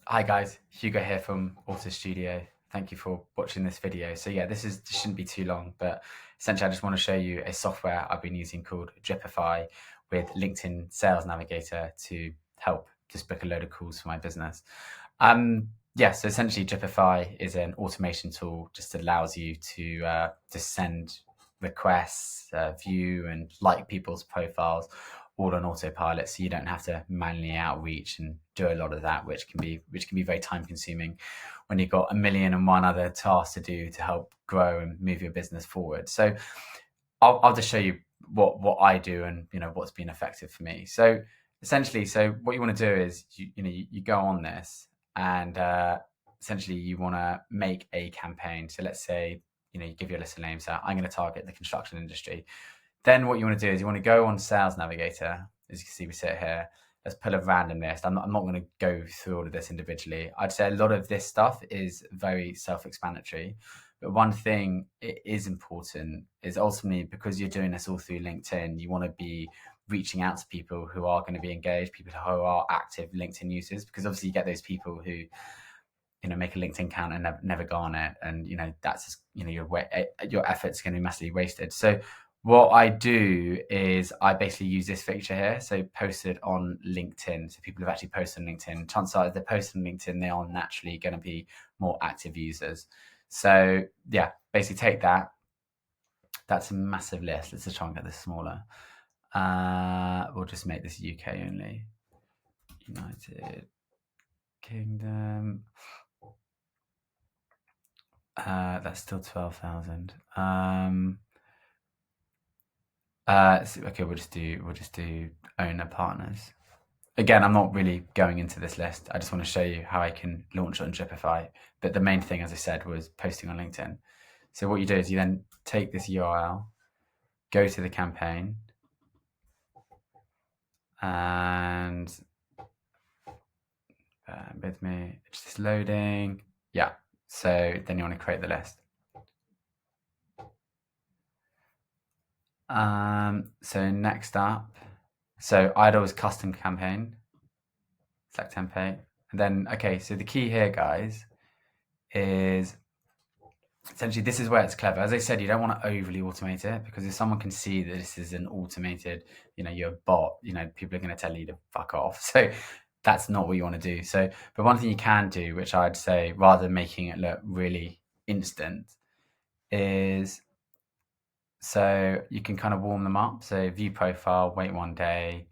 Hi guys, Hugo here from Auto Studio. Thank you for watching this video. So yeah, this shouldn't be too long, but essentially I just want to show you a software I've been using called Dripify with LinkedIn Sales Navigator to help just book a load of calls for my business. Yeah, so essentially Dripify is an automation tool, just allows you to send requests, view and like people's profiles all on autopilot, so you don't have to manually outreach and do a lot of that, which can be very time consuming when you've got a million and one other tasks to do to help grow and move your business forward. So I'll just show you what I do and what's been effective for me. So essentially, what you want to do is you go on this and essentially you want to make a campaign. So let's say you give your list of names. So I'm going to target the construction industry. Then what you want to do is you want to go on Sales Navigator. As you can see, we sit here. Let's pull a random list. I'm not going to go through all of this individually. I'd say a lot of this stuff is very self-explanatory. But one thing it is important is ultimately, because you're doing this all through LinkedIn, you want to be reaching out to people who are going to be engaged, people who are active LinkedIn users, because obviously you get those people who make a LinkedIn account and never go on it, and that's just, your efforts going to be massively wasted. So what I do is I basically use this feature here. So posted on LinkedIn. So people have actually posted on LinkedIn. Chances are if they're posted on LinkedIn, they are naturally going to be more active users. So yeah, basically take that. That's a massive list. Let's just try and get this smaller. We'll just make this UK only. United Kingdom. That's still 12,000. Okay, we'll just do owner partners. Again, I'm not really going into this list. I just want to show you how I can launch it on Dripify. But the main thing, as I said, was posting on LinkedIn. So what you do is you then take this URL, go to the campaign, and with me, it's just loading. Yeah. So then you want to create the list. So next up, so I'd always custom campaign, select template, and then, okay, so the key here, guys, is essentially this is where it's clever. As I said, you don't want to overly automate it, because if someone can see that this is an automated, you're a bot, people are going to tell you to fuck off. So that's not what you want to do. So, but one thing you can do, which I'd say, rather than making it look really instant, is so you can kind of warm them up. So view profile, wait 1 day.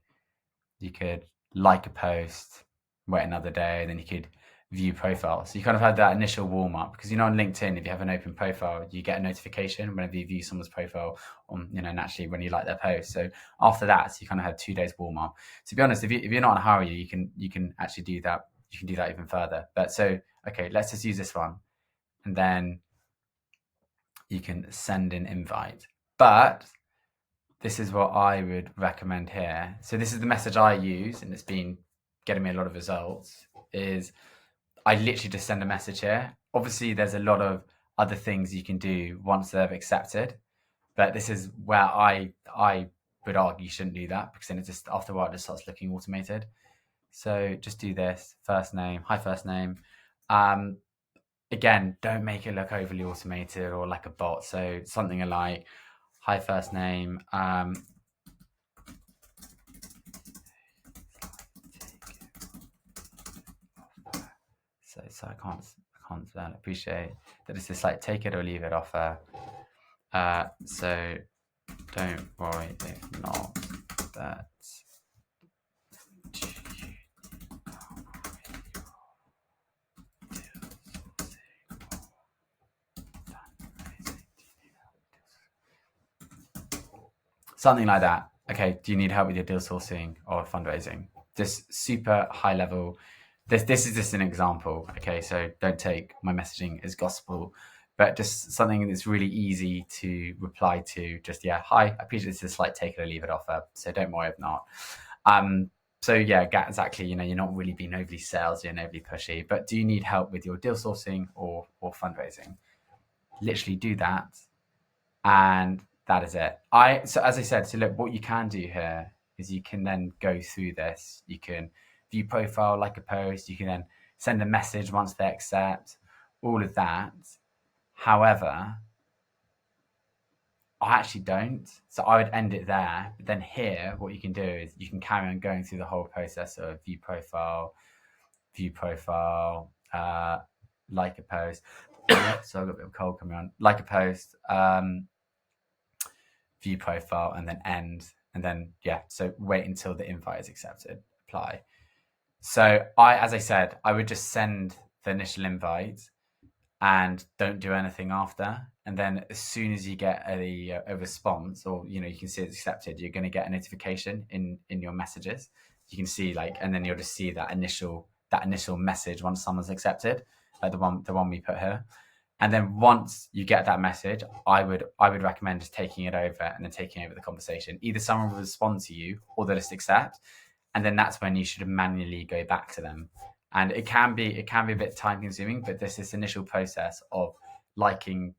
You could like a post, wait another day, then you could view profile. So you kind of had that initial warm up, because on LinkedIn, if you have an open profile, you get a notification whenever you view someone's profile on, naturally when you like their post. So after that, so you kind of had 2 days warm up. To be honest, if you're not in a hurry, you can actually do that. You can do that even further. But so, okay, let's just use this one, and then you can send an invite. But this is what I would recommend here. So this is the message I use, and it's been getting me a lot of results, is I literally just send a message here. Obviously, there's a lot of other things you can do once they've accepted, but this is where I would argue you shouldn't do that, because then it just, after a while, it just starts looking automated. So just do this, first name, hi first name. Again, don't make it look overly automated or like a bot. So something like, hi first name, so I can't appreciate that it's just like take it or leave it offer. So don't worry if not, that something like that. Okay, do you need help with your deal sourcing or fundraising? Just super high level. This is just an example. Okay, so don't take my messaging as gospel, but just something that's really easy to reply to. Just, yeah, hi, I appreciate this is like take it or leave it offer. So don't worry if not. So yeah, exactly. You're not really being overly salesy and overly pushy, but do you need help with your deal sourcing or fundraising? Literally do that, and that is it. So as I said, so look, what you can do here is you can then go through this. You can view profile, like a post. You can then send a message once they accept, all of that. However, I actually don't. So I would end it there. But then here, what you can do is you can carry on going through the whole process of view profile, like a post. So I've got a bit of cold coming on. Like a post, view profile, and then end. And then, yeah, so wait until the invite is accepted, apply. So as I said, I would just send the initial invite and don't do anything after. And then as soon as you get a response, or you can see it's accepted, you're going to get a notification in your messages. You can see and then you'll just see that initial message once someone's accepted, like the one we put here. And then once you get that message, I would recommend just taking it over and then taking over the conversation. Either someone will respond to you or they'll just accept, and then that's when you should manually go back to them. And it can be a bit time consuming, but this initial process of liking,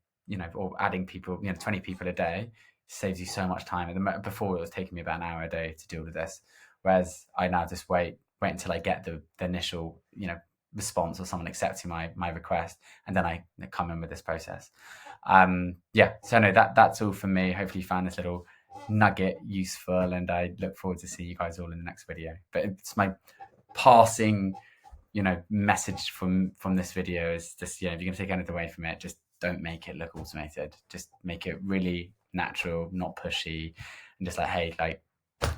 or adding people, 20 people a day saves you so much time. Before it was taking me about an hour a day to deal with this, whereas I now just wait until I get the initial, response or someone accepting my request, and then I come in with this process. So no, that's all from me. Hopefully you found this little nugget useful, and I look forward to seeing you guys all in the next video. But it's my passing message from this video is just, if you're going to take anything away from it, just don't make it look automated. Just make it really natural, not pushy, and just like, hey, like,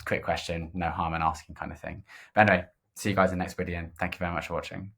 quick question, no harm in asking kind of thing. But anyway, see you guys in the next video, and thank you very much for watching.